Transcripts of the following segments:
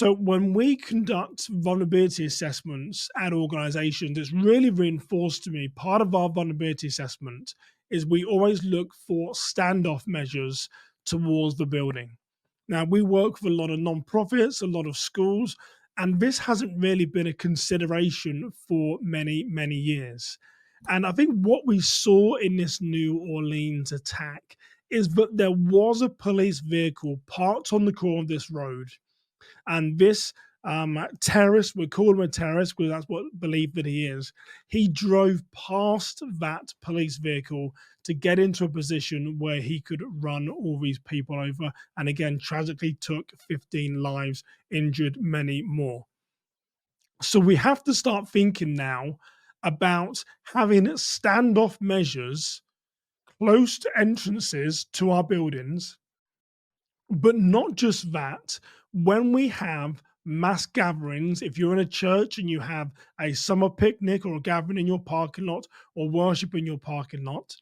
So when we conduct vulnerability assessments at organizations, it's really reinforced to me part of our vulnerability assessment is we always look for standoff measures towards the building. Now, we work with a lot of nonprofits, a lot of schools, and this hasn't really been a consideration for many, many years. And I think what we saw in this New Orleans attack is that there was a police vehicle parked on the corner of this road, and this terrorist, we call him a terrorist because that's what believed that he is. He drove past that police vehicle to get into a position where he could run all these people over. And again, tragically took 15 lives, injured many more. So we have to start thinking now about having standoff measures close to entrances to our buildings, but not just that, when we have mass gatherings, if you're in a church and you have a summer picnic or a gathering in your parking lot or worship in your parking lot,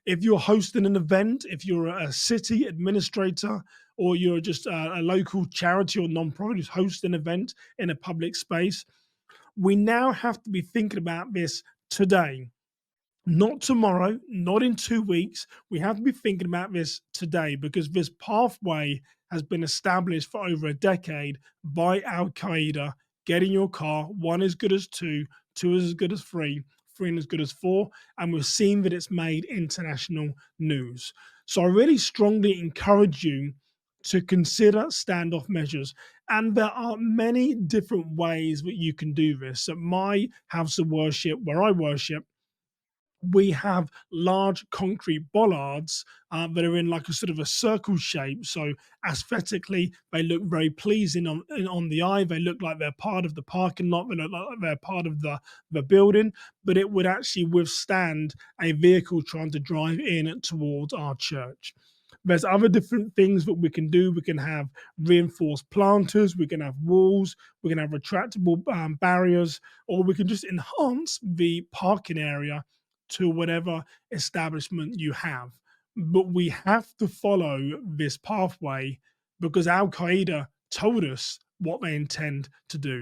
if you're hosting an event, if you're a city administrator or you're just a local charity or nonprofit who's hosting an event in a public space, we now have to be thinking about this today, not tomorrow, not in 2 weeks. We have to be thinking about this today because this pathway has been established for over a decade by Al Qaeda. Get in your car, one is good as two, two is as good as three is as good as four. And we've seen that it's made international news. So I really strongly encourage you to consider standoff measures. And there are many different ways that you can do this. At my house of worship, where I worship, we have large concrete bollards that are in like a sort of a circle shape. So aesthetically, they look very pleasing on the eye. They look like they're part of the parking lot. They look like they're part of the building, but it would actually withstand a vehicle trying to drive in towards our church. There's other different things that we can do. We can have reinforced planters, we can have walls, we can have retractable barriers, or we can just enhance the parking area to whatever establishment you have. But we have to follow this pathway because Al Qaeda told us what they intend to do.